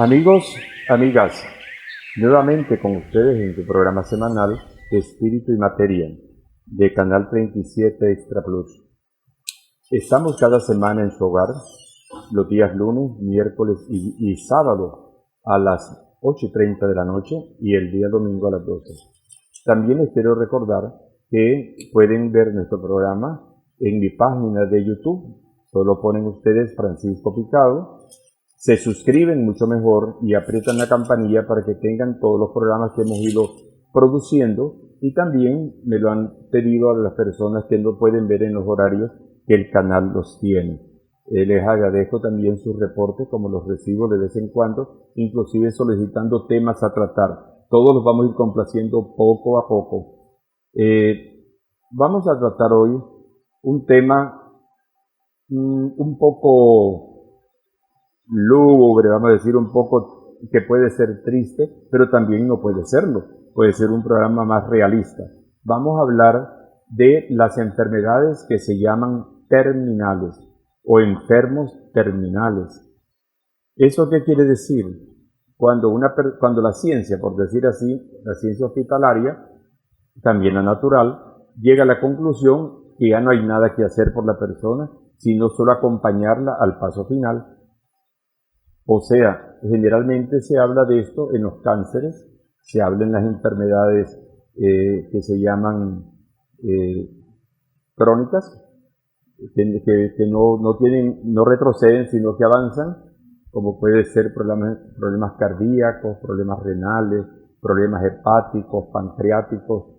Amigos, amigas, nuevamente con ustedes en tu programa semanal Espíritu y Materia de Canal 37 Extra Plus. Estamos cada semana en su hogar, los días lunes, miércoles y sábado a las 8:30 de la noche y el día domingo a las 12. También les quiero recordar que pueden ver nuestro programa en mi página de YouTube. Solo ponen ustedes Francisco Picado, se suscriben mucho mejor y aprietan la campanilla para que tengan todos los programas que hemos ido produciendo, y también me lo han pedido a las personas que no pueden ver en los horarios que el canal los tiene. Les agradezco también sus reportes, como los recibo de vez en cuando, inclusive solicitando temas a tratar. Todos los vamos a ir complaciendo poco a poco. Vamos a tratar hoy un tema un poco lúgubre, vamos a decir, un poco que puede ser triste, pero también no puede serlo. Puede ser un programa más realista. Vamos a hablar de las enfermedades que se llaman terminales o enfermos terminales. ¿Eso qué quiere decir? Cuando la ciencia, por decir así, la ciencia hospitalaria, también la natural, llega a la conclusión que ya no hay nada que hacer por la persona, sino solo acompañarla al paso final. O sea, generalmente se habla de esto en los cánceres, se habla en las enfermedades que se llaman crónicas, que no retroceden, sino que avanzan, como puede ser problemas cardíacos, problemas renales, problemas hepáticos, pancreáticos,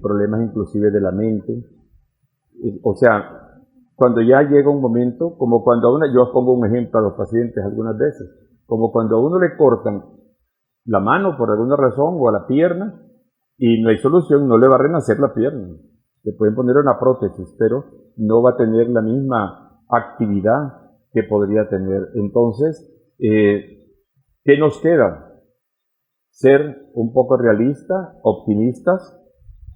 problemas inclusive de la mente. O sea, cuando ya llega un momento, como cuando yo pongo un ejemplo a los pacientes algunas veces, como cuando a uno le cortan la mano por alguna razón o a la pierna y no hay solución, no le va a renacer la pierna. Le pueden poner una prótesis, pero no va a tener la misma actividad que podría tener. Entonces, ¿qué nos queda? Ser un poco realistas, optimistas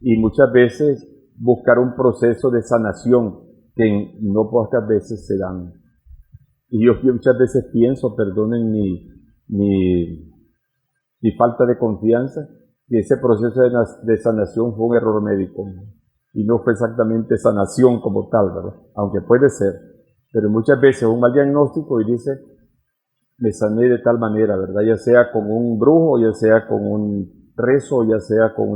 y muchas veces buscar un proceso de sanación que no pocas veces se dan. Y yo muchas veces pienso, perdonen mi falta de confianza, que ese proceso de sanación fue un error médico y no fue exactamente sanación como tal, ¿verdad? Aunque puede ser, pero muchas veces un mal diagnóstico y dice, me sané de tal manera, ¿verdad? Ya sea con un brujo, ya sea con un rezo, ya sea con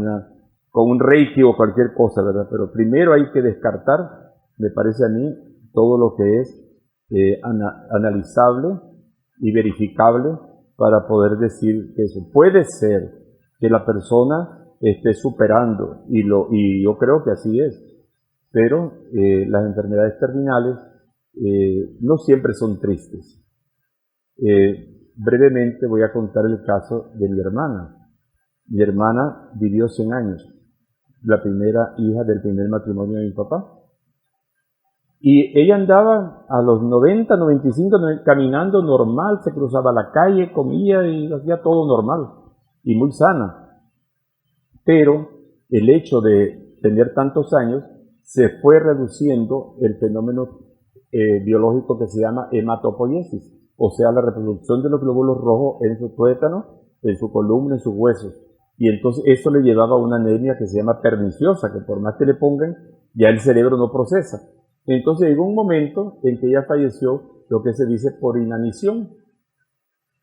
un reiki o cualquier cosa, ¿verdad? Pero primero hay que descartar, me parece a mí, todo lo que es analizable y verificable para poder decir que eso puede ser que la persona esté superando, y yo creo que así es, pero las enfermedades terminales no siempre son tristes. Brevemente voy a contar el caso de mi hermana. Mi hermana vivió 100 años, la primera hija del primer matrimonio de mi papá. Y ella andaba a los 90, 95, caminando normal, se cruzaba la calle, comía y hacía todo normal y muy sana. Pero el hecho de tener tantos años se fue reduciendo el fenómeno biológico que se llama hematopoiesis, o sea, la reproducción de los glóbulos rojos en su tuétano, en su columna, en sus huesos. Y entonces eso le llevaba a una anemia que se llama perniciosa, que por más que le pongan, ya el cerebro no procesa. Entonces llegó un momento en que ella falleció, lo que se dice por inanición.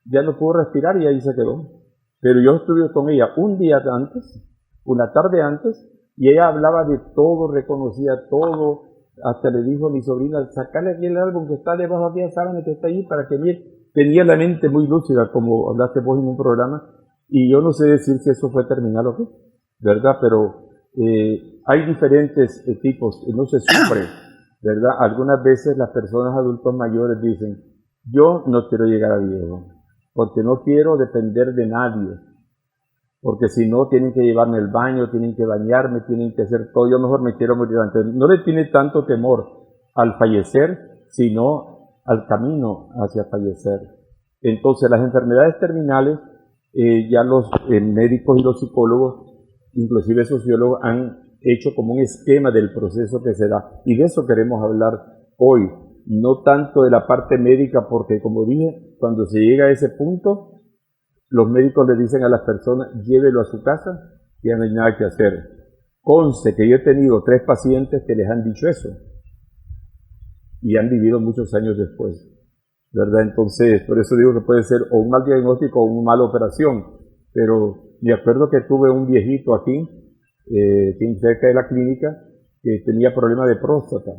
Ya no pudo respirar y ahí se quedó. Pero yo estuve con ella un día antes, una tarde antes, y ella hablaba de todo, reconocía todo. Hasta le dijo a mi sobrina, sacale aquí el álbum que está debajo de la sábana que está ahí para que mire. Tenía la mente muy lúcida, como hablaste vos en un programa, y yo no sé decir si eso fue terminal o qué, ¿verdad? Pero hay diferentes tipos, no se sufre, ¿verdad? Algunas veces las personas adultos mayores dicen, yo no quiero llegar a viejo, porque no quiero depender de nadie, porque si no tienen que llevarme al baño, tienen que bañarme, tienen que hacer todo, yo mejor me quiero morir antes. No le tiene tanto temor al fallecer, sino al camino hacia fallecer. Entonces las enfermedades terminales, ya los médicos y los psicólogos, inclusive sociólogos, han hecho como un esquema del proceso que se da, y de eso queremos hablar hoy. no tanto de la parte médica, porque como dije, cuando se llega a ese punto, los médicos le dicen a las personas, llévelo a su casa, y ya no hay nada que hacer. Conste que yo he tenido 3 pacientes que les han dicho eso, y han vivido muchos años después, ¿verdad? Entonces, por eso digo que puede ser o un mal diagnóstico o una mala operación, pero me acuerdo que tuve un viejito aquí, cerca de la clínica, que tenía problemas de próstata.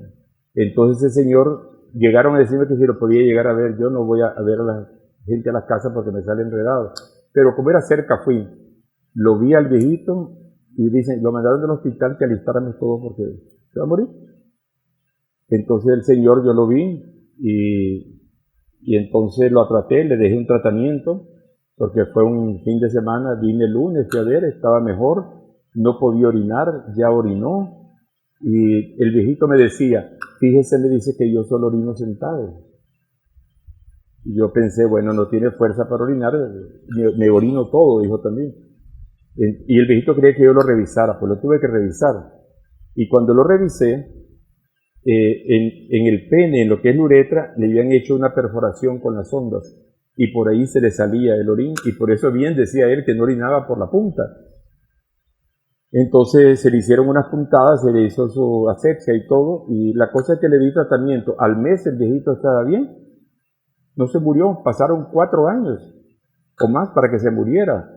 Entonces ese señor, llegaron a decirme que si lo podía llegar a ver, yo no voy a ver a la gente a las casas porque me sale enredado, pero como era cerca fui, lo vi al viejito y dicen, lo mandaron del hospital que alistáramos todo porque se va a morir. Entonces el señor yo lo vi y entonces lo traté, le dejé un tratamiento, porque fue un fin de semana, vine el lunes, fui a ver, estaba mejor, no podía orinar, ya orinó, y el viejito me decía, fíjese, me dice que yo solo orino sentado. Y yo pensé, bueno, no tiene fuerza para orinar, me orino todo, dijo también. Y el viejito quería que yo lo revisara, pues lo tuve que revisar. Y cuando lo revisé, en el pene, en lo que es la uretra, le habían hecho una perforación con las ondas y por ahí se le salía el orín, y por eso bien decía él que no orinaba por la punta. Entonces se le hicieron unas puntadas, se le hizo su asepsia y todo, y la cosa es que le di tratamiento. Al mes el viejito estaba bien, no se murió, pasaron 4 años o más para que se muriera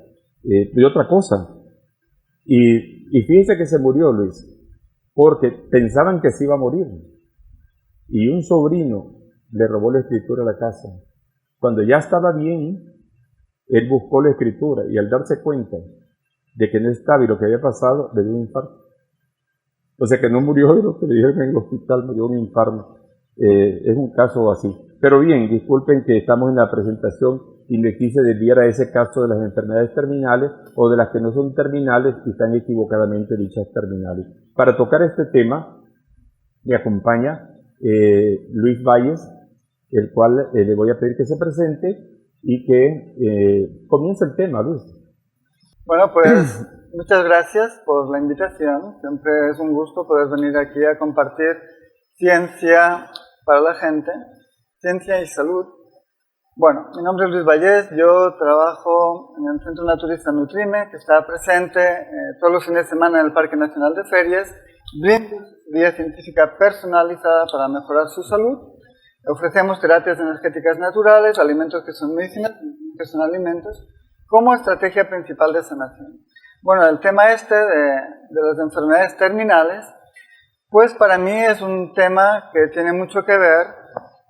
de otra cosa. Y fíjense que se murió, Luis, porque pensaban que se iba a morir. Y un sobrino le robó la escritura a la casa. Cuando ya estaba bien, él buscó la escritura y al darse cuenta de que no estaba y lo que había pasado, le dio un infarto. O sea que no murió de lo que le dijeron en el hospital, murió de un infarto. Es un caso así. Pero bien, disculpen que estamos en la presentación y me quise desviar a ese caso de las enfermedades terminales o de las que no son terminales y están equivocadamente dichas terminales. Para tocar este tema me acompaña Luis Valles, el cual le voy a pedir que se presente y que comience el tema, Luis. Bueno, pues muchas gracias por la invitación. Siempre es un gusto poder venir aquí a compartir ciencia para la gente, ciencia y salud. Bueno, mi nombre es Luis Vallés, yo trabajo en el Centro Naturista Nutrime, que está presente todos los fines de semana en el Parque Nacional de Ferias, brindo guía científica personalizada para mejorar su salud. Ofrecemos terapias energéticas naturales, alimentos que son medicinas, que son alimentos, como estrategia principal de sanación. Bueno, el tema este de las enfermedades terminales, pues para mí es un tema que tiene mucho que ver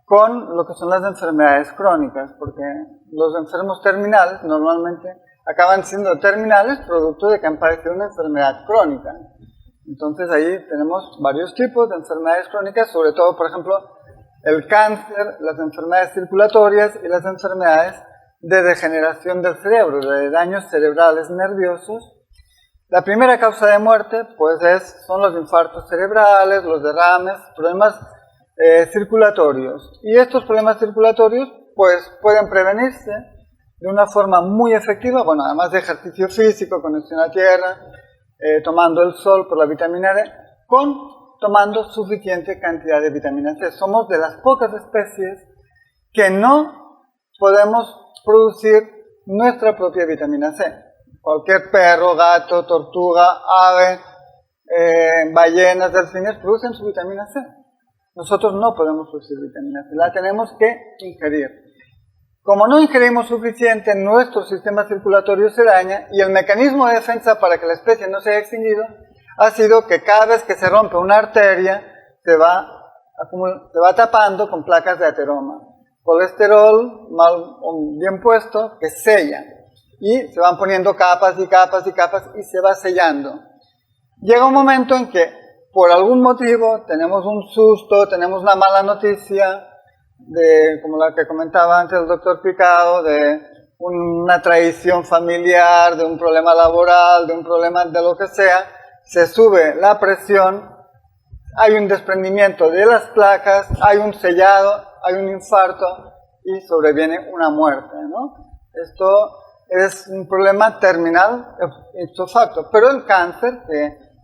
con lo que son las enfermedades crónicas, porque los enfermos terminales normalmente acaban siendo terminales producto de que han padecido una enfermedad crónica. Entonces ahí tenemos varios tipos de enfermedades crónicas, sobre todo, por ejemplo, el cáncer, las enfermedades circulatorias y las enfermedades de degeneración del cerebro, de daños cerebrales nerviosos. La primera causa de muerte pues son los infartos cerebrales, los derrames, problemas circulatorios. Y estos problemas circulatorios pues pueden prevenirse de una forma muy efectiva, bueno, además de ejercicio físico, conexión a tierra, tomando el sol por la vitamina D, tomando suficiente cantidad de vitamina C. Somos de las pocas especies que no podemos producir nuestra propia vitamina C. Cualquier perro, gato, tortuga, ave, ballenas, delfines producen su vitamina C. Nosotros no podemos producir vitamina C, la tenemos que ingerir. Como no ingerimos suficiente, nuestro sistema circulatorio se daña y el mecanismo de defensa para que la especie no se haya extinguido ha sido que cada vez que se rompe una arteria se va tapando con placas de ateroma. Colesterol mal o bien puesto que sella y se van poniendo capas y capas y capas y se va sellando. Llega un momento en que por algún motivo tenemos un susto, tenemos una mala noticia, como la que comentaba antes el doctor Picado, de una traición familiar, de un problema laboral, de un problema de lo que sea, se sube la presión, hay un desprendimiento de las placas, hay un sellado, hay un infarto y sobreviene una muerte, ¿no? Esto es un problema terminal ipso facto, pero el cáncer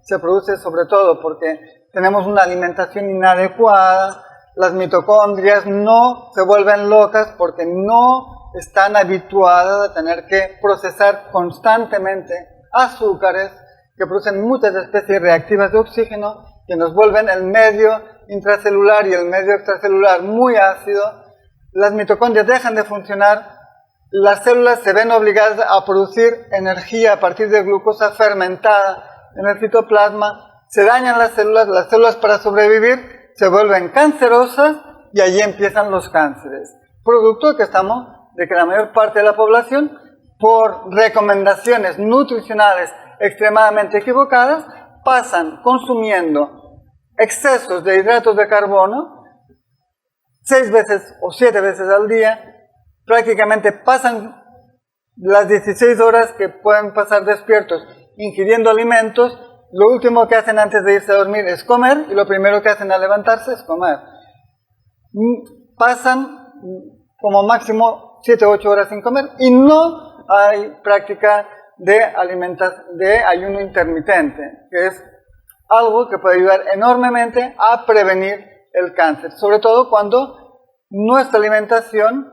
se produce sobre todo porque tenemos una alimentación inadecuada, las mitocondrias no se vuelven locas porque no están habituadas a tener que procesar constantemente azúcares que producen muchas especies reactivas de oxígeno que nos vuelven el medio intracelular y el medio extracelular muy ácido. Las mitocondrias dejan de funcionar, las células se ven obligadas a producir energía a partir de glucosa fermentada en el citoplasma, se dañan las células para sobrevivir se vuelven cancerosas y allí empiezan los cánceres. Producto de que la mayor parte de la población, por recomendaciones nutricionales extremadamente equivocadas, pasan consumiendo excesos de hidratos de carbono 6 veces o 7 veces al día, prácticamente pasan las 16 horas que pueden pasar despiertos ingiriendo alimentos. Lo último que hacen antes de irse a dormir es comer y lo primero que hacen al levantarse es comer. Pasan como máximo 7 o 8 horas sin comer y no hay práctica de ayuno intermitente, que es algo que puede ayudar enormemente a prevenir el cáncer, sobre todo cuando nuestra alimentación,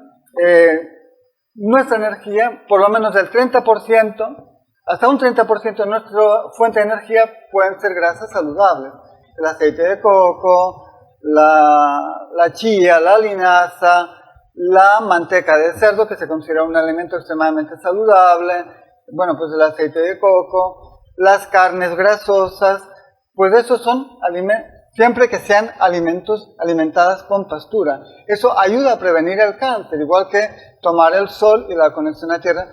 nuestra energía, por lo menos el 30%, hasta un 30% de nuestra fuente de energía pueden ser grasas saludables. El aceite de coco, la chía, la linaza, la manteca de cerdo, que se considera un alimento extremadamente saludable, bueno, pues el aceite de coco, las carnes grasosas, pues esos son alimentos, siempre que sean alimentadas con pastura. Eso ayuda a prevenir el cáncer, igual que tomar el sol y la conexión a tierra.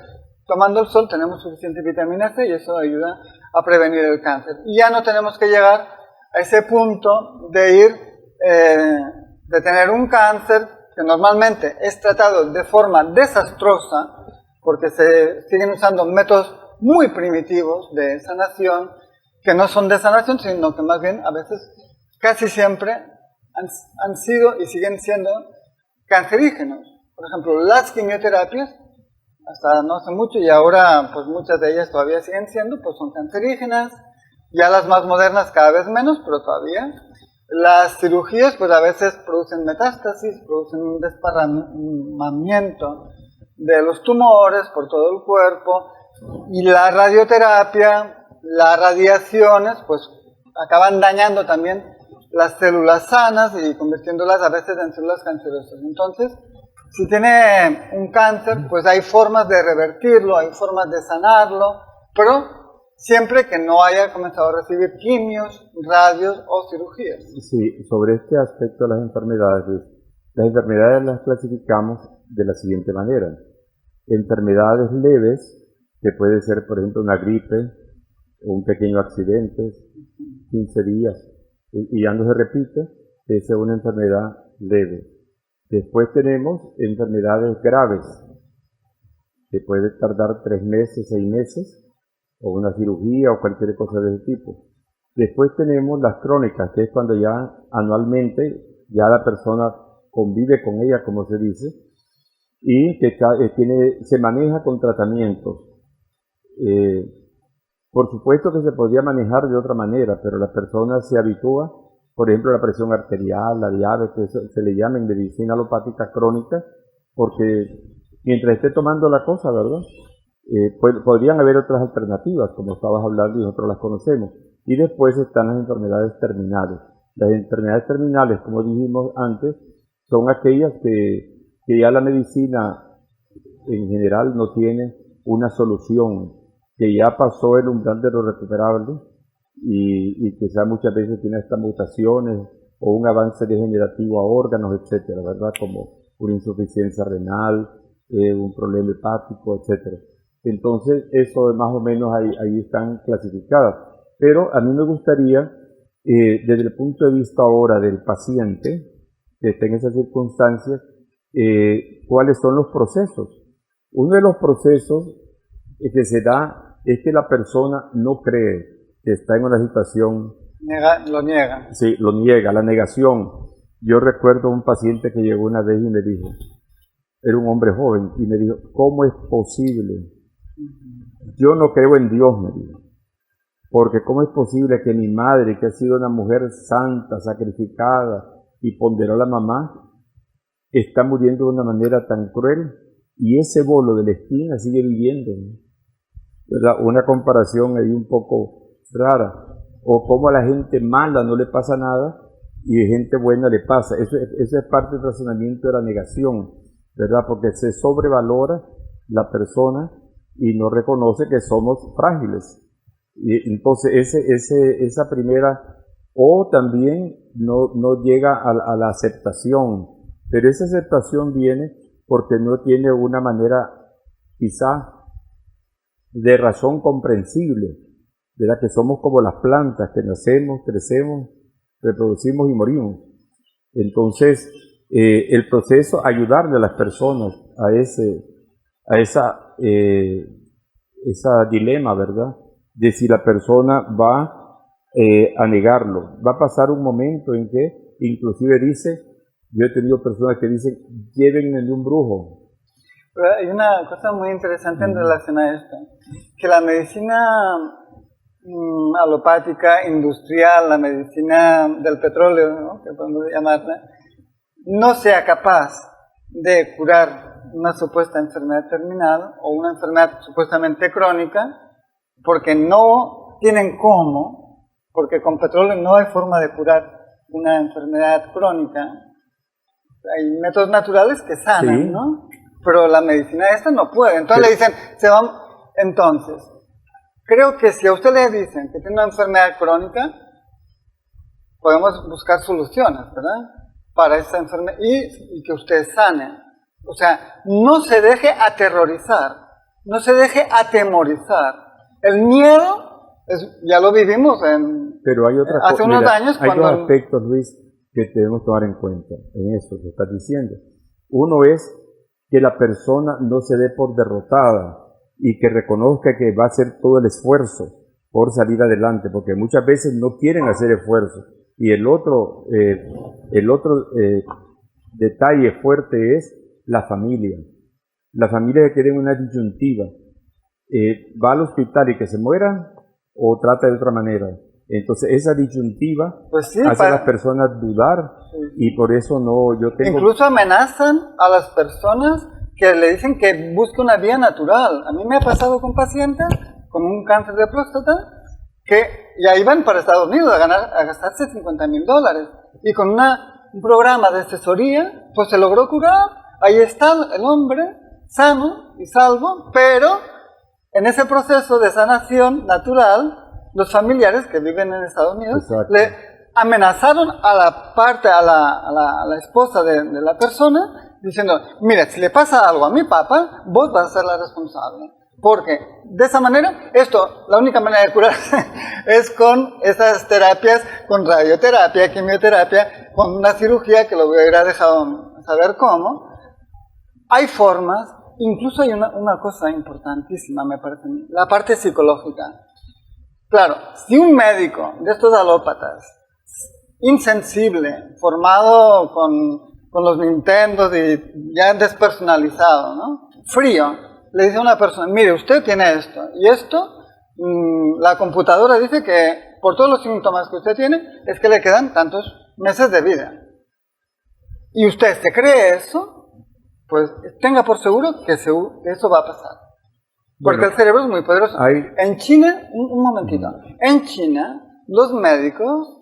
Tomando el sol tenemos suficiente vitamina C y eso ayuda a prevenir el cáncer. Y ya no tenemos que llegar a ese punto de de tener un cáncer que normalmente es tratado de forma desastrosa porque se siguen usando métodos muy primitivos de sanación, que no son de sanación, sino que más bien a veces, casi siempre, han sido y siguen siendo cancerígenos. Por ejemplo, las quimioterapias, hasta no hace mucho, y ahora pues muchas de ellas todavía siguen siendo, pues son cancerígenas, ya las más modernas cada vez menos, pero todavía. Las cirugías pues a veces producen metástasis, producen un desparramamiento de los tumores por todo el cuerpo, y la radioterapia, las radiaciones, pues acaban dañando también las células sanas y convirtiéndolas a veces en células cancerosas. Entonces, si tiene un cáncer, pues hay formas de revertirlo, hay formas de sanarlo, pero siempre que no haya comenzado a recibir quimios, radios o cirugías. Sí, sobre este aspecto de las enfermedades las clasificamos de la siguiente manera. Enfermedades leves, que puede ser, por ejemplo, una gripe o un pequeño accidente, 15 días, y ya no se repite, esa es una enfermedad leve. Después tenemos enfermedades graves, que puede tardar 3 meses, 6 meses, o una cirugía o cualquier cosa de ese tipo. Después tenemos las crónicas, que es cuando ya anualmente ya la persona convive con ella, como se dice, y que se maneja con tratamientos. Por supuesto que se podría manejar de otra manera, pero la persona se habitúa. Por ejemplo, la presión arterial, la diabetes, se le llama en medicina alopática crónica, porque mientras esté tomando la cosa, ¿verdad? Podrían haber otras alternativas, como estabas hablando y nosotros las conocemos. Y después están las enfermedades terminales. Las enfermedades terminales, como dijimos antes, son aquellas que ya la medicina en general no tiene una solución, que ya pasó el umbral de lo recuperable y quizás muchas veces tiene estas mutaciones o un avance degenerativo a órganos, etcétera, ¿verdad? Como una insuficiencia renal, un problema hepático, etcétera. Entonces, eso más o menos ahí están clasificadas. Pero a mí me gustaría, desde el punto de vista ahora del paciente, que está en esas circunstancias, cuáles son los procesos. Uno de los procesos que se da es que la persona no cree que está en una situación... Lo niega. Sí, lo niega, la negación. Yo recuerdo un paciente que llegó una vez y me dijo, era un hombre joven, y me dijo, ¿cómo es posible? Yo no creo en Dios, me dijo, porque ¿cómo es posible que mi madre, que ha sido una mujer santa, sacrificada, y ponderó a la mamá, está muriendo de una manera tan cruel y ese bolo de la espina sigue viviendo, ¿no? ¿Verdad? Una comparación ahí un poco rara, o como a la gente mala no le pasa nada y a gente buena le pasa. Eso es parte del razonamiento de la negación, ¿verdad? Porque se sobrevalora la persona y no reconoce que somos frágiles. Y entonces esa primera, o también no llega a la aceptación, pero esa aceptación viene porque no tiene una manera quizá de razón comprensible, ¿verdad? Que somos como las plantas, que nacemos, crecemos, reproducimos y morimos. Entonces, el proceso, ayudarle a las personas a esa dilema, ¿verdad? De si la persona va a negarlo. Va a pasar un momento en que, inclusive dice, yo he tenido personas que dicen, llévenme de un brujo. Pero hay una cosa muy interesante en relación a esto, que la medicina alopática, industrial, la medicina del petróleo, ¿no?, que podemos llamarla, no sea capaz de curar una supuesta enfermedad terminal o una enfermedad supuestamente crónica, porque no tienen cómo, porque con petróleo no hay forma de curar una enfermedad crónica. Hay métodos naturales que sanan, sí, ¿no? Pero la medicina esta no puede. Entonces le dicen, entonces, creo que si a usted le dicen que tiene una enfermedad crónica, podemos buscar soluciones, ¿verdad?, para esa enfermedad y que usted sane. O sea, no se deje aterrorizar, no se deje atemorizar. El miedo, ya lo vivimos pero hay hace unos años. Hay dos aspectos, Luis, que debemos tomar en cuenta en eso que estás diciendo. Uno es que la persona no se dé por derrotada y que reconozca que va a hacer todo el esfuerzo por salir adelante, porque muchas veces no quieren hacer esfuerzo. Y el otro detalle fuerte es la familia. La familia que tiene una disyuntiva. Va al hospital y que se muera o trata de otra manera. Entonces esa disyuntiva, pues sí, hace a las personas dudar, sí, y por eso incluso amenazan a las personas que le dicen que busque una vía natural. A mí me ha pasado con pacientes con un cáncer de próstata que ya iban para Estados Unidos a gastarse $50,000 y con un programa de asesoría pues se logró curar. Ahí está el hombre sano y salvo, pero en ese proceso de sanación natural, los familiares que viven en Estados Unidos, exacto, le amenazaron a la esposa de la persona, diciendo, mira, si le pasa algo a mi papá, vos vas a ser la responsable. Porque de esa manera, la única manera de curarse es con estas terapias, con radioterapia, quimioterapia, con una cirugía que lo hubiera dejado saber cómo. Hay formas, incluso hay una cosa importantísima, me parece a mí, la parte psicológica. Claro, si un médico de estos alópatas, insensible, formado con los Nintendos y ya despersonalizado, ¿no?, frío, le dice a una persona, mire, usted tiene esto, y esto, la computadora dice que por todos los síntomas que usted tiene, es que le quedan tantos meses de vida. Y usted se cree eso, pues tenga por seguro que eso va a pasar. Porque el cerebro es muy poderoso. En China, un momentito, en China, los médicos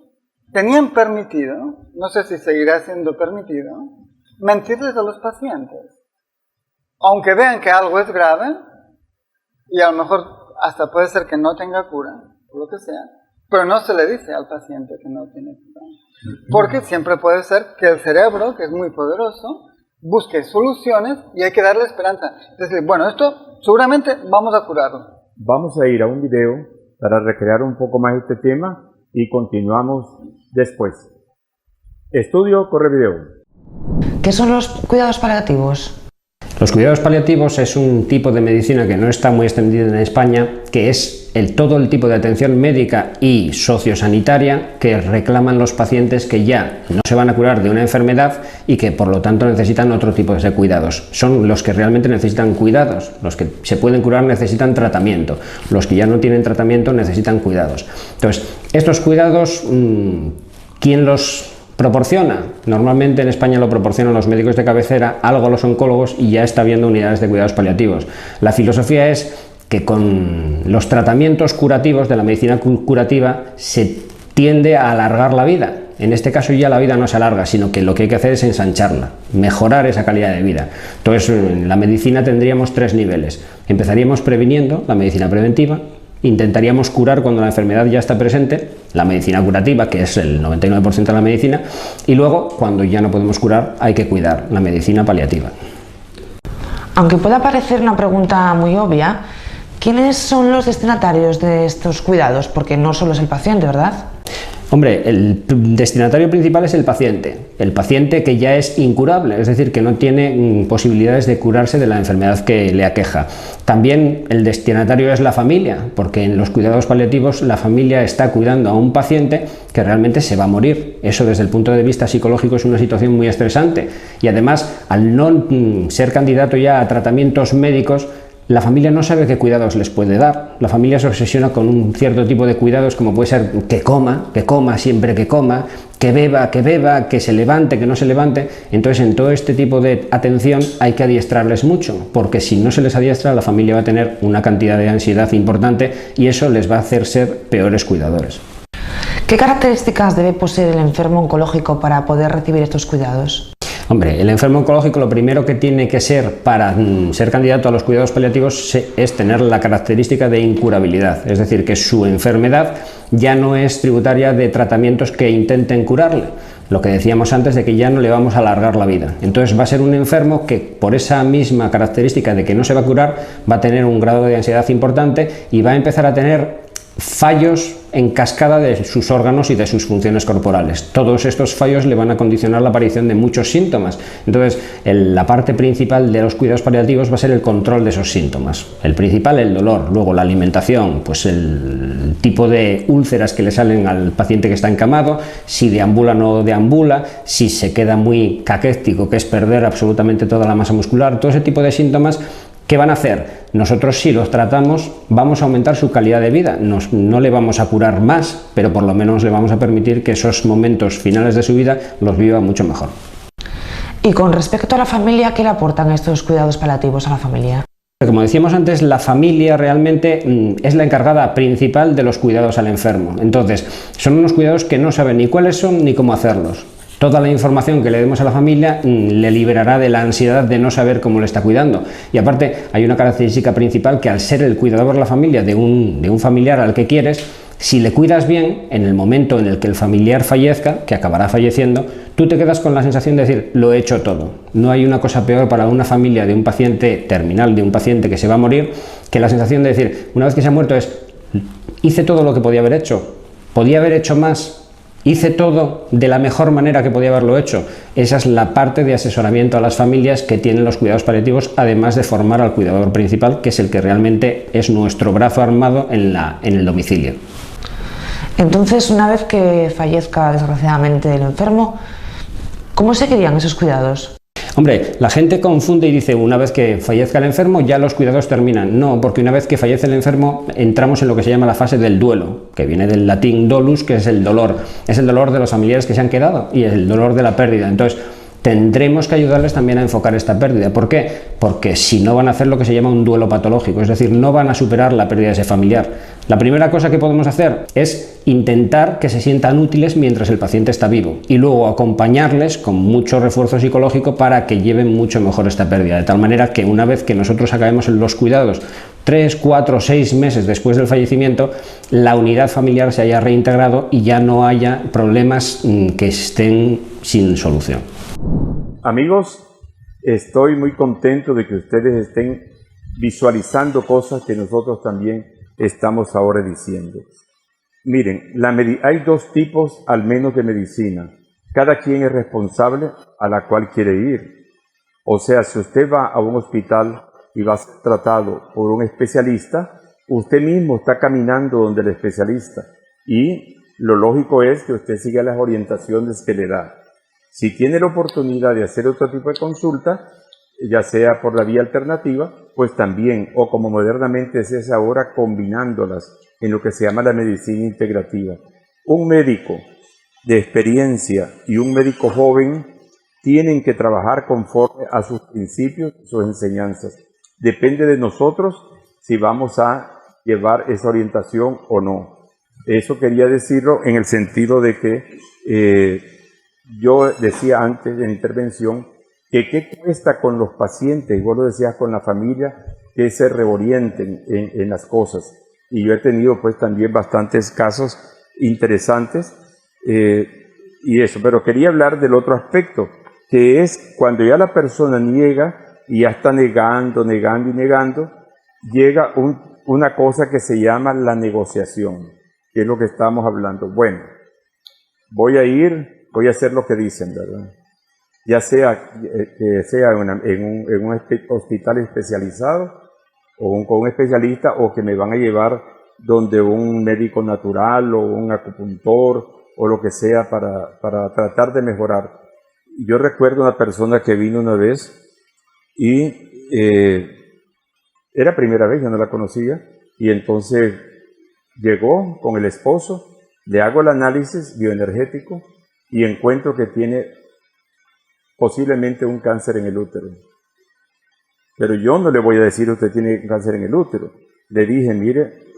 tenían permitido, no sé si seguirá siendo permitido, mentirles a los pacientes. Aunque vean que algo es grave, y a lo mejor hasta puede ser que no tenga cura, o lo que sea, pero no se le dice al paciente que no tiene cura. Porque siempre puede ser que el cerebro, que es muy poderoso, busque soluciones y hay que darle esperanza. Es decir, bueno, esto seguramente vamos a curarlo. Vamos a ir a un video para recrear un poco más este tema y continuamos después. Estudio corre video. ¿Qué son los cuidados paliativos? Los cuidados paliativos es un tipo de medicina que no está muy extendido en España, que es todo el tipo de atención médica y sociosanitaria que reclaman los pacientes que ya no se van a curar de una enfermedad y que por lo tanto necesitan otro tipo de cuidados. Son los que realmente necesitan cuidados, los que se pueden curar necesitan tratamiento, los que ya no tienen tratamiento necesitan cuidados. Entonces, estos cuidados, ¿quién los ¿Proporciona? Normalmente en España lo proporcionan los médicos de cabecera, algo los oncólogos y ya está habiendo unidades de cuidados paliativos. La filosofía es que con los tratamientos curativos de la medicina curativa se tiende a alargar la vida. En este caso ya la vida no se alarga, sino que lo que hay que hacer es ensancharla, mejorar esa calidad de vida. Entonces en la medicina tendríamos 3 niveles. Empezaríamos previniendo, la medicina preventiva. Intentaríamos curar cuando la enfermedad ya está presente, la medicina curativa, que es el 99% de la medicina, y luego, cuando ya no podemos curar, hay que cuidar, la medicina paliativa. Aunque pueda parecer una pregunta muy obvia, ¿quiénes son los destinatarios de estos cuidados? Porque no solo es el paciente, ¿verdad? Hombre, el destinatario principal es el paciente que ya es incurable, es decir, que no tiene posibilidades de curarse de la enfermedad que le aqueja. También el destinatario es la familia, porque en los cuidados paliativos la familia está cuidando a un paciente que realmente se va a morir. Eso desde el punto de vista psicológico es una situación muy estresante y además al no ser candidato ya a tratamientos médicos, la familia no sabe qué cuidados les puede dar. La familia se obsesiona con un cierto tipo de cuidados como puede ser que coma siempre que coma, que beba, que se levante, que no se levante. Entonces en todo este tipo de atención hay que adiestrarles mucho, porque si no se les adiestra la familia va a tener una cantidad de ansiedad importante y eso les va a hacer ser peores cuidadores. ¿Qué características debe poseer el enfermo oncológico para poder recibir estos cuidados? Hombre, el enfermo oncológico lo primero que tiene que ser para ser candidato a los cuidados paliativos es tener la característica de incurabilidad, es decir, que su enfermedad ya no es tributaria de tratamientos que intenten curarle, lo que decíamos antes de que ya no le vamos a alargar la vida. Entonces va a ser un enfermo que por esa misma característica de que no se va a curar va a tener un grado de ansiedad importante y va a empezar a tener fallos en cascada de sus órganos y de sus funciones corporales. Todos estos fallos le van a condicionar la aparición de muchos síntomas. Entonces, la parte principal de los cuidados paliativos va a ser el control de esos síntomas. El principal, el dolor, luego la alimentación, pues el tipo de úlceras que le salen al paciente que está encamado, si deambula o no deambula, si se queda muy caquético, que es perder absolutamente toda la masa muscular, todo ese tipo de síntomas. ¿Qué van a hacer? Nosotros, si los tratamos, vamos a aumentar su calidad de vida. No le vamos a curar más, pero por lo menos le vamos a permitir que esos momentos finales de su vida los viva mucho mejor. Y con respecto a la familia, ¿qué le aportan estos cuidados paliativos a la familia? Como decíamos antes, la familia realmente es la encargada principal de los cuidados al enfermo. Entonces, son unos cuidados que no saben ni cuáles son ni cómo hacerlos. Toda la información que le demos a la familia le liberará de la ansiedad de no saber cómo le está cuidando. Y aparte hay una característica principal que al ser el cuidador de la familia de un familiar al que quieres, si le cuidas bien, en el momento en el que el familiar fallezca, que acabará falleciendo, tú te quedas con la sensación de decir, lo he hecho todo. No hay una cosa peor para una familia de un paciente terminal, de un paciente que se va a morir, que la sensación de decir, una vez que se ha muerto es, hice todo lo que podía haber hecho, podía haber hecho más. Hice todo de la mejor manera que podía haberlo hecho. Esa es la parte de asesoramiento a las familias que tienen los cuidados paliativos, además de formar al cuidador principal, que es el que realmente es nuestro brazo armado en el domicilio. Entonces, una vez que fallezca desgraciadamente el enfermo, ¿cómo seguirían esos cuidados? Hombre, la gente confunde y dice, una vez que fallezca el enfermo ya los cuidados terminan. No, porque una vez que fallece el enfermo entramos en lo que se llama la fase del duelo, que viene del latín dolus, que es el dolor. Es el dolor de los familiares que se han quedado y es el dolor de la pérdida. Entonces, tendremos que ayudarles también a enfocar esta pérdida. ¿Por qué? Porque si no van a hacer lo que se llama un duelo patológico, es decir, no van a superar la pérdida de ese familiar. La primera cosa que podemos hacer es intentar que se sientan útiles mientras el paciente está vivo y luego acompañarles con mucho refuerzo psicológico para que lleven mucho mejor esta pérdida, de tal manera que una vez que nosotros acabemos los cuidados 3, 4, 6 meses después del fallecimiento, la unidad familiar se haya reintegrado y ya no haya problemas que estén sin solución. Amigos, estoy muy contento de que ustedes estén visualizando cosas que nosotros también estamos ahora diciendo. Miren, hay 2 tipos al menos de medicina. Cada quien es responsable a la cual quiere ir. O sea, si usted va a un hospital y va a ser tratado por un especialista, usted mismo está caminando donde el especialista. Y lo lógico es que usted siga las orientaciones que le da. Si tiene la oportunidad de hacer otro tipo de consulta, ya sea por la vía alternativa, pues también, o como modernamente se hace ahora, combinándolas en lo que se llama la medicina integrativa. Un médico de experiencia y un médico joven tienen que trabajar conforme a sus principios y sus enseñanzas. Depende de nosotros si vamos a llevar esa orientación o no. Eso quería decirlo en el sentido de que yo decía antes en la intervención que qué cuesta con los pacientes, vos lo decías con la familia, que se reorienten en las cosas. Y yo he tenido pues también bastantes casos interesantes y eso, pero quería hablar del otro aspecto, que es cuando ya la persona niega y ya está negando, llega una cosa que se llama la negociación, que es lo que estamos hablando. Bueno, voy a hacer lo que dicen, ¿verdad? Ya sea que sea en un hospital especializado o con un especialista, o que me van a llevar donde un médico natural o un acupuntor o lo que sea para tratar de mejorar. Yo recuerdo una persona que vino una vez y era primera vez, yo no la conocía, y entonces llegó con el esposo, le hago el análisis bioenergético y encuentro que tiene posiblemente un cáncer en el útero. Pero yo no le voy a decir usted tiene cáncer en el útero. Le dije, mire,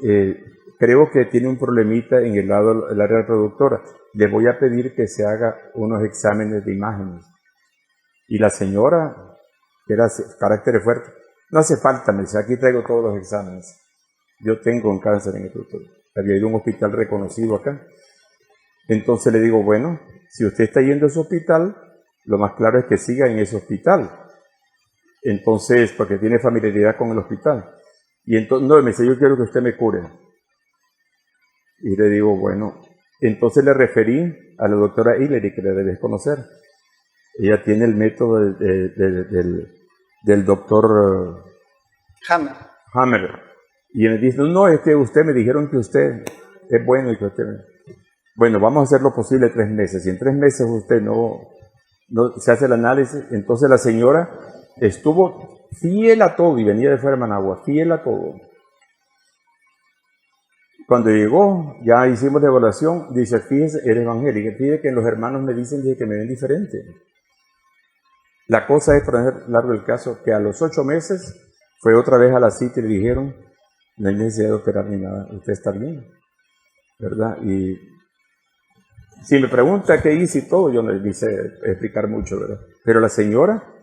creo que tiene un problemita en el área reproductora. Le voy a pedir que se haga unos exámenes de imágenes. Y la señora, que era carácter fuerte, no hace falta, me dice, aquí traigo todos los exámenes. Yo tengo un cáncer en el útero. Había ido a un hospital reconocido acá. Entonces le digo, bueno, si usted está yendo a ese hospital, lo más claro es que siga en ese hospital. Entonces, porque tiene familiaridad con el hospital. Y entonces, no, me dice, yo quiero que usted me cure. Y le digo, bueno, entonces le referí a la doctora Hillary, que le debes conocer. Ella tiene el método del doctor Hammer. Y me dice, no, es que usted me dijeron que usted es bueno y que usted... Bueno, vamos a hacer lo posible 3 meses. Si en 3 meses usted no se hace el análisis, entonces la señora estuvo fiel a todo y venía de fuera de Managua, fiel a todo. Cuando llegó, ya hicimos la evaluación, dice, fíjese, eres evangélica, fíjese que los hermanos me dicen que me ven diferente. La cosa es, para hacer largo el caso, que a los 8 meses fue otra vez a la cita y le dijeron, no hay necesidad de operar ni nada, usted está bien, ¿verdad? Y si me pregunta qué hice y todo, yo no le hice explicar mucho, ¿verdad? Pero la señora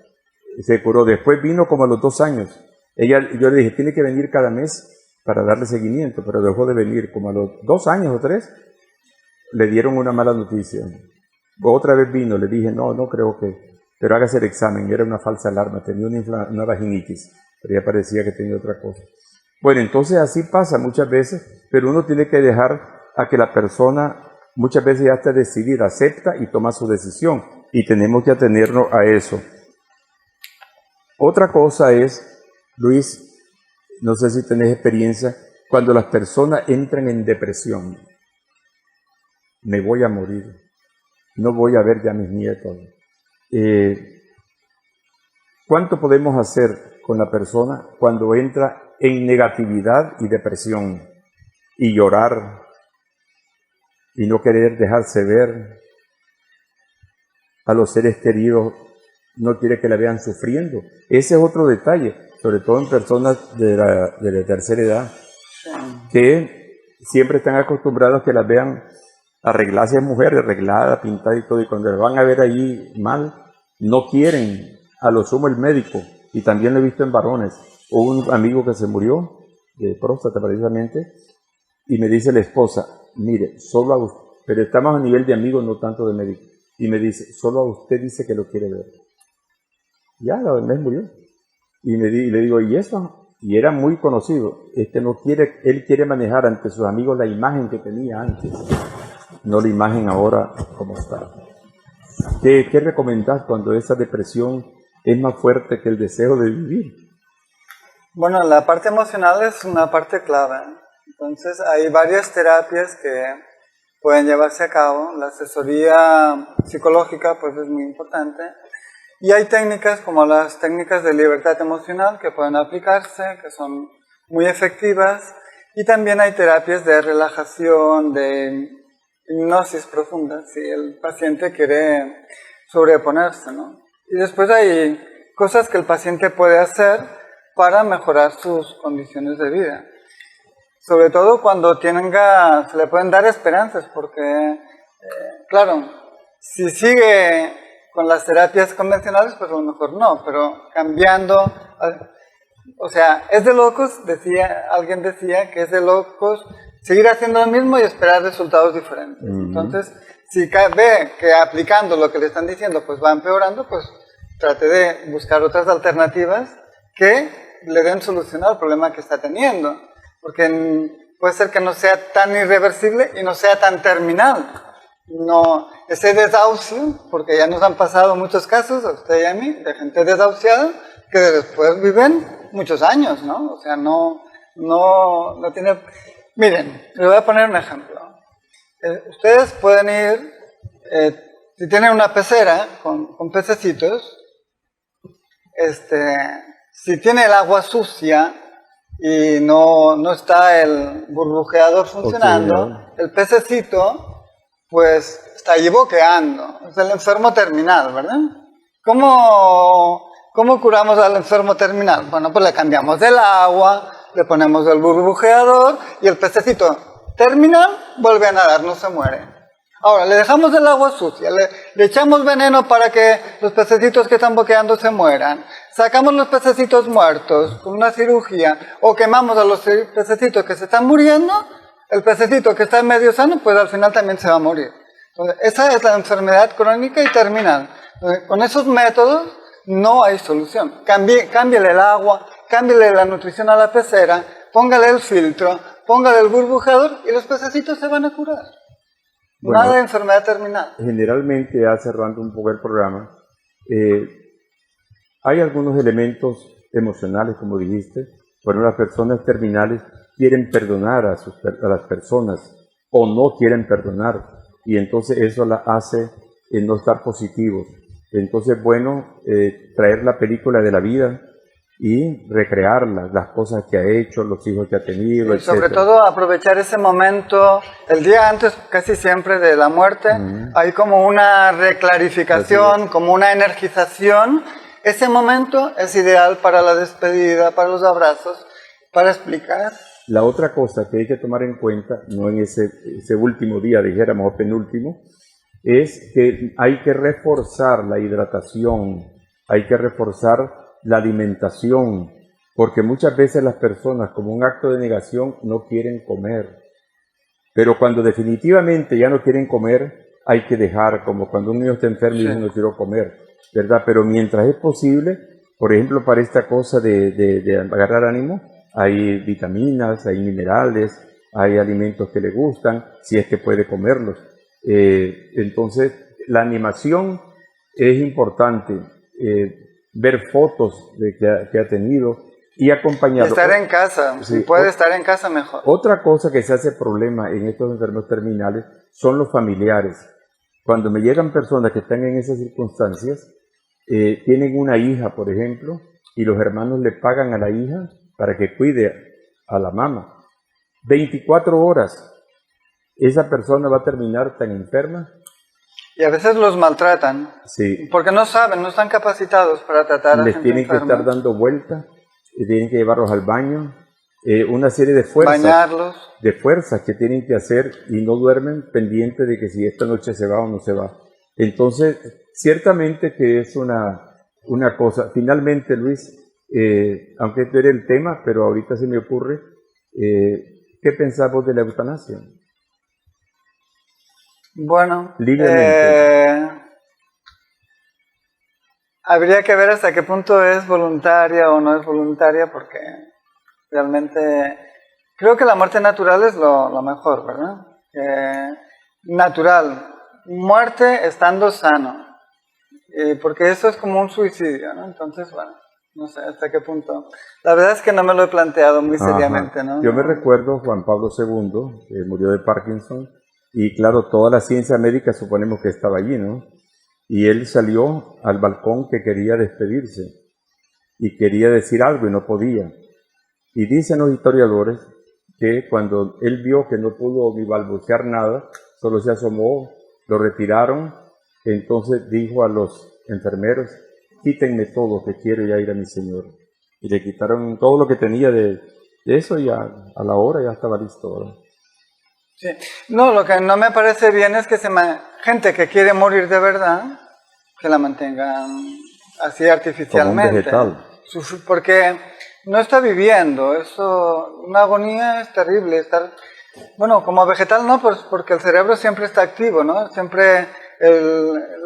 se curó. Después vino como a los 2 años. Yo le dije, tiene que venir cada mes para darle seguimiento, pero dejó de venir. Como a los 2 años o 3, le dieron una mala noticia. Otra vez vino, le dije, no creo que... Pero hágase el examen, era una falsa alarma, tenía una vaginitis, pero ya parecía que tenía otra cosa. Bueno, entonces así pasa muchas veces, pero uno tiene que dejar a que la persona muchas veces ya está decidida, acepta y toma su decisión, y tenemos que atenernos a eso. Otra cosa es, Luis, no sé si tenés experiencia, cuando las personas entran en depresión. Me voy a morir, no voy a ver ya a mis nietos. ¿Cuánto podemos hacer con la persona cuando entra en negatividad y depresión y llorar y no querer dejarse ver a los seres queridos, no quiere que la vean sufriendo? Ese es otro detalle, sobre todo en personas de la tercera edad, que siempre están acostumbrados a que las vean arreglarse, mujer arreglada, pintada y todo, y cuando las van a ver allí mal, no quieren, a lo sumo el médico, y también lo he visto en varones. Hubo un amigo que se murió de próstata precisamente, y me dice la esposa, mire, solo a usted, pero estamos a nivel de amigos, no tanto de médico, y me dice, solo a usted dice que lo quiere ver. Ya, la vez murió. Y le digo, ¿y eso? Y era muy conocido, no quiere, él quiere manejar ante sus amigos la imagen que tenía antes, no la imagen ahora como está. ¿Qué recomendás cuando esa depresión es más fuerte que el deseo de vivir? Bueno, la parte emocional es una parte clave. Entonces hay varias terapias que pueden llevarse a cabo. La asesoría psicológica pues es muy importante. Y hay técnicas como las técnicas de libertad emocional que pueden aplicarse, que son muy efectivas. Y también hay terapias de relajación, de hipnosis profunda, si el paciente quiere sobreponerse, ¿no? Y después hay cosas que el paciente puede hacer para mejorar sus condiciones de vida. Sobre todo cuando se le pueden dar esperanzas, porque, claro, si sigue con las terapias convencionales, pues a lo mejor no, pero cambiando, o sea, es de locos, alguien decía que es de locos seguir haciendo lo mismo y esperar resultados diferentes. Entonces, si ve que aplicando lo que le están diciendo, pues va empeorando, pues trate de buscar otras alternativas que le den solución al problema que está teniendo. Porque puede ser que no sea tan irreversible y no sea tan terminal. No, ese desahucio, porque ya nos han pasado muchos casos, a usted y a mí, de gente desahuciada, que después viven muchos años, ¿no? O sea, no tiene... Miren, les voy a poner un ejemplo. Ustedes pueden ir, si tienen una pecera con pececitos, si tiene el agua sucia y no está el burbujeador funcionando, el pececito pues está ahí boqueando, es el enfermo terminal, ¿verdad? ¿Cómo curamos al enfermo terminal? Bueno, pues le cambiamos el agua, le ponemos el burbujeador y el pececito terminal vuelve a nadar, no se muere. Ahora, le dejamos el agua sucia, le echamos veneno para que los pececitos que están boqueando se mueran, sacamos los pececitos muertos con una cirugía o quemamos a los pececitos que se están muriendo, el pececito que está medio sano, pues al final también se va a morir. Entonces, esa es la enfermedad crónica y terminal. Entonces, con esos métodos no hay solución. Cámbiale el agua, cámbiale la nutrición a la pecera, póngale el filtro, póngale el burbujeador y los pececitos se van a curar. Bueno, nada de enfermedad terminal. Generalmente, ya cerrando un poco el programa, hay algunos elementos emocionales, como dijiste. Bueno, las personas terminales quieren perdonar a las personas o no quieren perdonar, y entonces eso la hace no estar positivos. Entonces, bueno, traer la película de la vida y recrearla, las cosas que ha hecho, los hijos que ha tenido, y sobre todo aprovechar ese momento, el día antes casi siempre de la muerte, hay como una reclarificación, como una energización. Ese momento es ideal para la despedida, para los abrazos, para explicar. La otra cosa que hay que tomar en cuenta, no en ese último día, dijéramos, o penúltimo, es que hay que reforzar la hidratación, hay que reforzar la alimentación, porque muchas veces las personas, como un acto de negación, no quieren comer. Pero cuando definitivamente ya no quieren comer, hay que dejar, como cuando un niño está enfermo y dice no quiero comer, ¿verdad? Pero mientras es posible, por ejemplo, para esta cosa de agarrar ánimo, hay vitaminas, hay minerales, hay alimentos que le gustan, si es que puede comerlos. Entonces, la animación es importante, ver fotos de que ha tenido y acompañarlo. Estar en casa, si puede estar en casa mejor. Otra cosa que se hace problema en estos enfermos terminales son los familiares. Cuando me llegan personas que están en esas circunstancias, tienen una hija, por ejemplo, y los hermanos le pagan a la hija para que cuide a la mamá. 24 horas. Esa persona va a terminar tan enferma. Y a veces los maltratan. Sí. Porque no saben, no están capacitados para tratar a les gente tienen enferma. Que estar dando vueltas, tienen que llevarlos al baño, una serie de fuerzas. Bañarlos. De fuerzas que tienen que hacer y no duermen pendientes de que si esta noche se va o no se va. Entonces, ciertamente que es una cosa. Finalmente, Luis, aunque este era el tema, pero ahorita se me ocurre, ¿qué pensamos de la eutanasia? Bueno, libremente. Habría que ver hasta qué punto es voluntaria o no es voluntaria, porque realmente creo que la muerte natural es lo mejor, ¿verdad? Natural, muerte estando sano, porque eso es como un suicidio, ¿no? Entonces, bueno, no sé hasta qué punto. La verdad es que no me lo he planteado muy seriamente, ¿no? Yo me recuerdo Juan Pablo II, que murió de Parkinson, y claro, toda la ciencia médica suponemos que estaba allí, ¿no? Y él salió al balcón que quería despedirse y quería decir algo y no podía. Y dicen los historiadores que cuando él vio que no pudo ni balbucear nada, solo se asomó, lo retiraron, entonces dijo a los enfermeros, quítenme todo, que quiero ya ir a mi Señor. Y le quitaron todo lo que tenía de eso y a la hora ya estaba listo, ¿verdad? Sí. No, lo que no me parece bien es que gente que quiere morir de verdad, que la mantengan así artificialmente. Como un vegetal. Porque no está viviendo, una agonía es terrible. Bueno, como vegetal no, pues porque el cerebro siempre está activo, ¿no? Siempre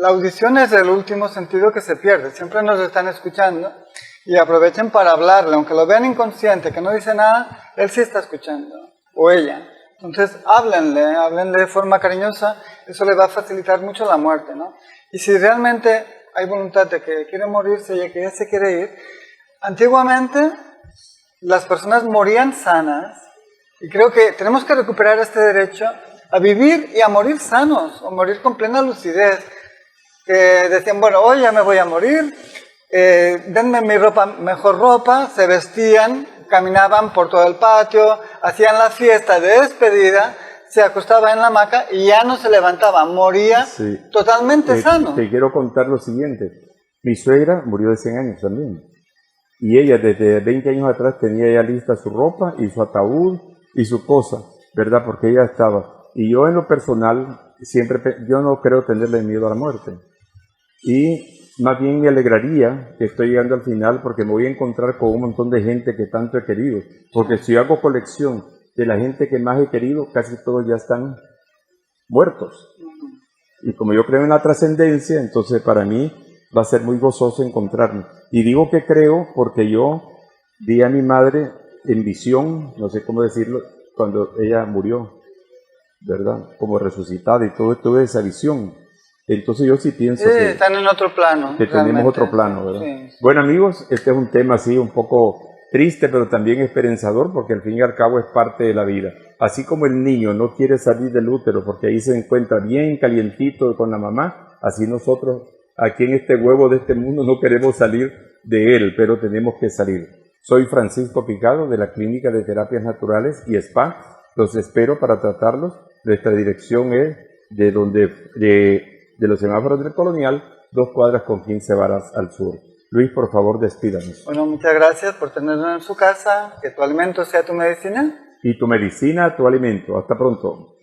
la audición es el último sentido que se pierde, siempre nos están escuchando y aprovechen para hablarle, aunque lo vean inconsciente, que no dice nada, él sí está escuchando, o ella. Entonces háblenle de forma cariñosa, eso le va a facilitar mucho la muerte, ¿no? Y si realmente hay voluntad de que quiere morirse y que ya se quiere ir, antiguamente las personas morían sanas y creo que tenemos que recuperar este derecho a vivir y a morir sanos, o morir con plena lucidez. Que decían, bueno, hoy ya me voy a morir, denme mi mejor ropa, se vestían, caminaban por todo el patio, hacían la fiesta de despedida, se acostaba en la hamaca y ya no se levantaba, moría sí. Totalmente sano. Te quiero contar lo siguiente, mi suegra murió de 100 años también, y ella desde 20 años atrás tenía ya lista su ropa y su ataúd y su cosa, ¿verdad? Porque ella estaba... Y yo en lo personal, yo no creo tenerle miedo a la muerte. Y más bien me alegraría que estoy llegando al final porque me voy a encontrar con un montón de gente que tanto he querido. Porque si hago colección de la gente que más he querido, casi todos ya están muertos. Y como yo creo en la trascendencia, entonces para mí va a ser muy gozoso encontrarme. Y digo que creo porque yo vi a mi madre en visión, no sé cómo decirlo, cuando ella murió, ¿verdad? Como resucitada y todo, tuve esa visión. Entonces yo sí pienso que están en otro plano. Que tenemos otro plano, ¿verdad? Sí. Bueno, amigos, este es un tema así un poco triste, pero también esperanzador, porque al fin y al cabo es parte de la vida. Así como el niño no quiere salir del útero porque ahí se encuentra bien calientito con la mamá, así nosotros aquí en este huevo de este mundo no queremos salir de él, pero tenemos que salir. Soy Francisco Picado de la Clínica de Terapias Naturales y Spa. Los espero para tratarlos. Nuestra dirección es de los semáforos del Colonial, 2 cuadras con 15 varas al sur. Luis, por favor, despídanos. Bueno, muchas gracias por tenernos en su casa. Que tu alimento sea tu medicina. Y tu medicina, tu alimento. Hasta pronto.